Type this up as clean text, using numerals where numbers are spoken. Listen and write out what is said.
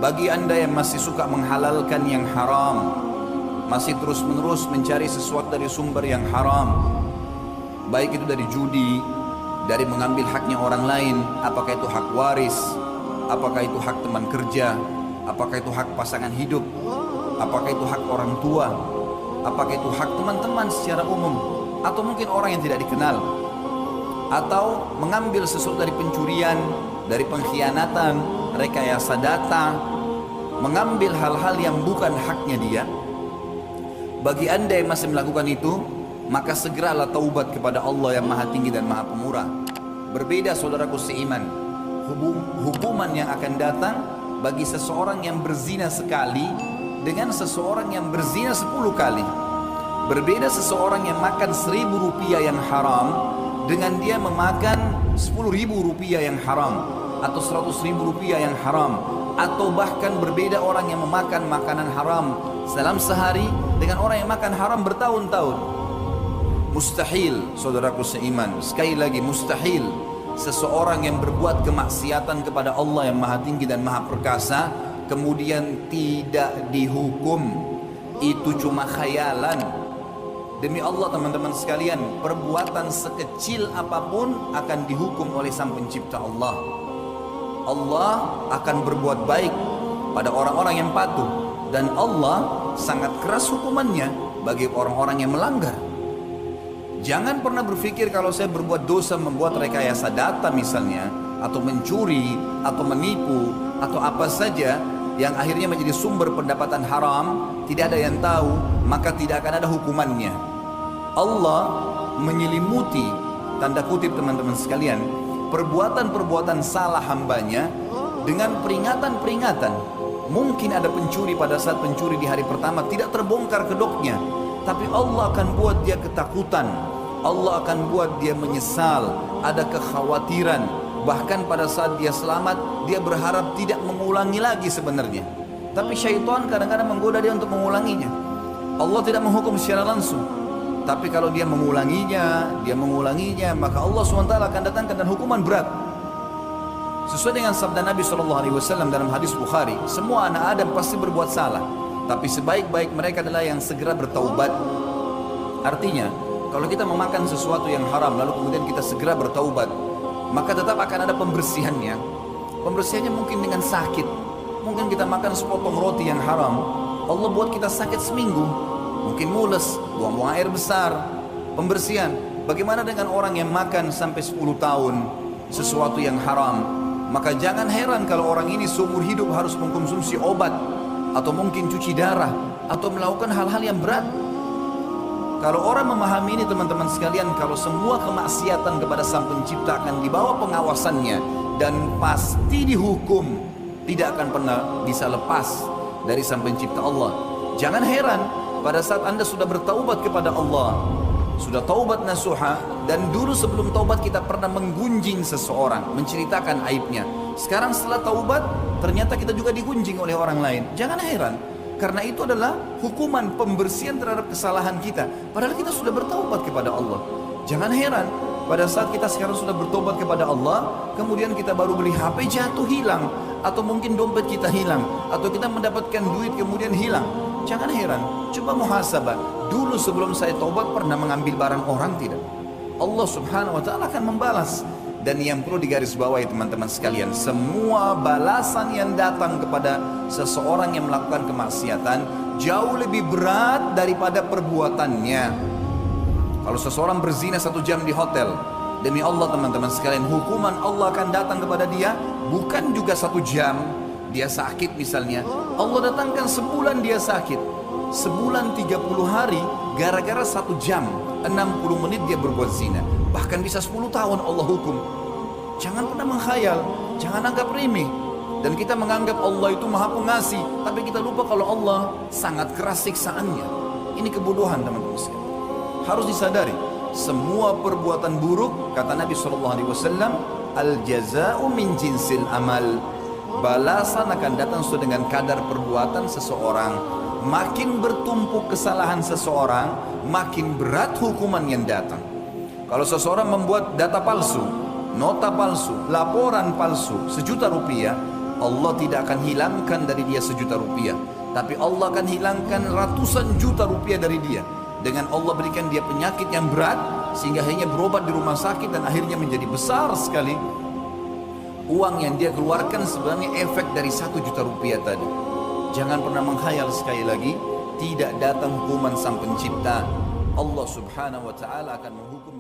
Bagi anda yang masih suka menghalalkan yang haram, masih terus-menerus mencari sesuatu dari sumber yang haram, baik itu dari judi, dari mengambil haknya orang lain, apakah itu hak waris, apakah itu hak teman kerja, apakah itu hak pasangan hidup, apakah itu hak orang tua, apakah itu hak teman-teman secara umum, atau mungkin orang yang tidak dikenal, atau mengambil sesuatu dari pencurian, dari pengkhianatan, rekayasa data, mengambil hal-hal yang bukan haknya dia. Bagi anda yang masih melakukan itu, maka segeralah taubat kepada Allah yang maha tinggi dan maha pemurah. Berbeda saudaraku seiman, hukuman yang akan datang bagi seseorang yang berzina sekali dengan seseorang yang berzina 10 kali. Berbeda seseorang yang makan 1.000 rupiah yang haram dengan dia memakan 10.000 rupiah yang haram, atau 100.000 rupiah yang haram, atau bahkan berbeda orang yang memakan makanan haram dalam sehari dengan orang yang makan haram bertahun-tahun. Mustahil saudaraku seiman, sekali lagi mustahil seseorang yang berbuat kemaksiatan kepada Allah yang maha tinggi dan maha perkasa kemudian tidak dihukum. Itu cuma khayalan. Demi Allah teman-teman sekalian, perbuatan sekecil apapun akan dihukum oleh Sang Pencipta Allah. Allah akan berbuat baik pada orang-orang yang patuh, dan Allah sangat keras hukumannya bagi orang-orang yang melanggar. Jangan pernah berpikir kalau saya berbuat dosa, membuat rekayasa data misalnya, atau mencuri, atau menipu, atau apa saja yang akhirnya menjadi sumber pendapatan haram, tidak ada yang tahu, maka tidak akan ada hukumannya. Allah menyelimuti, tanda kutip teman-teman sekalian, perbuatan-perbuatan salah hambanya dengan peringatan-peringatan. Mungkin ada pencuri pada saat pencuri di hari pertama tidak terbongkar kedoknya, tapi Allah akan buat dia ketakutan, Allah akan buat dia menyesal, ada kekhawatiran. Bahkan pada saat dia selamat, dia berharap tidak mengulangi lagi sebenarnya. Tapi syaitan kadang-kadang menggoda dia untuk mengulanginya. Allah tidak menghukum secara langsung, tapi kalau dia mengulanginya, maka Allah SWT akan datangkan dan hukuman berat. Sesuai dengan sabda Nabi SAW dalam hadis Bukhari, semua anak Adam pasti berbuat salah, tapi sebaik-baik mereka adalah yang segera bertaubat. Artinya, kalau kita memakan sesuatu yang haram lalu kemudian kita segera bertaubat, maka tetap akan ada pembersihannya. Pembersihannya mungkin dengan sakit. Mungkin kita makan sepotong roti yang haram, Allah buat kita sakit seminggu. Mungkin mules, buang-buang air besar. Pembersihan. Bagaimana dengan orang yang makan sampai 10 tahun sesuatu yang haram? Maka jangan heran kalau orang ini seumur hidup harus mengkonsumsi obat, atau mungkin cuci darah, atau melakukan hal-hal yang berat. Kalau orang memahami ini teman-teman sekalian, kalau semua kemaksiatan kepada Sang Pencipta akan dibawa pengawasannya dan pasti dihukum, tidak akan pernah bisa lepas dari Sang Pencipta Allah. Jangan heran pada saat Anda sudah bertaubat kepada Allah, sudah taubat nasuha, dan dulu sebelum taubat kita pernah menggunjing seseorang, menceritakan aibnya. Sekarang setelah taubat ternyata kita juga digunjing oleh orang lain. Jangan heran, karena itu adalah hukuman pembersihan terhadap kesalahan kita, padahal kita sudah bertaubat kepada Allah. Jangan heran pada saat kita sekarang sudah bertobat kepada Allah, kemudian kita baru beli HP jatuh hilang, atau mungkin dompet kita hilang, atau kita mendapatkan duit kemudian hilang. Jangan heran, coba muhasabah. Dulu sebelum saya taubat pernah mengambil barang orang tidak? Allah Subhanahu wa taala akan membalas. Dan yang perlu digarisbawahi teman-teman sekalian, semua balasan yang datang kepada seseorang yang melakukan kemaksiatan jauh lebih berat daripada perbuatannya. Kalau seseorang berzina 1 jam di hotel, demi Allah teman-teman sekalian, hukuman Allah akan datang kepada dia bukan juga 1 jam. Dia sakit misalnya, Allah datangkan sebulan dia sakit, sebulan 30 hari gara-gara 1 jam, 60 menit dia berbuat zina. Bahkan bisa 10 tahun Allah hukum. Jangan pernah menghayal, jangan anggap remeh. Dan kita menganggap Allah itu maha pengasih, tapi kita lupa kalau Allah sangat keras siksaannya. Ini kebodohan teman-teman sekalian. Harus disadari, semua perbuatan buruk, kata Nabi SAW, al-jaza'u min jinsil amal. Balasan akan datang sesuai dengan kadar perbuatan seseorang. Makin bertumpuk kesalahan seseorang, makin berat hukuman yang datang. Kalau seseorang membuat data palsu, nota palsu, laporan palsu 1 juta rupiah, Allah tidak akan hilangkan dari dia 1 juta rupiah, tapi Allah akan hilangkan ratusan juta rupiah dari dia. Dengan Allah berikan dia penyakit yang berat sehingga akhirnya berobat di rumah sakit dan akhirnya menjadi besar sekali. Uang yang dia keluarkan sebenarnya efek dari 1 juta rupiah tadi. Jangan pernah menghayal, sekali lagi, tidak datang hukuman sang pencipta. Allah subhanahu wa ta'ala akan menghukum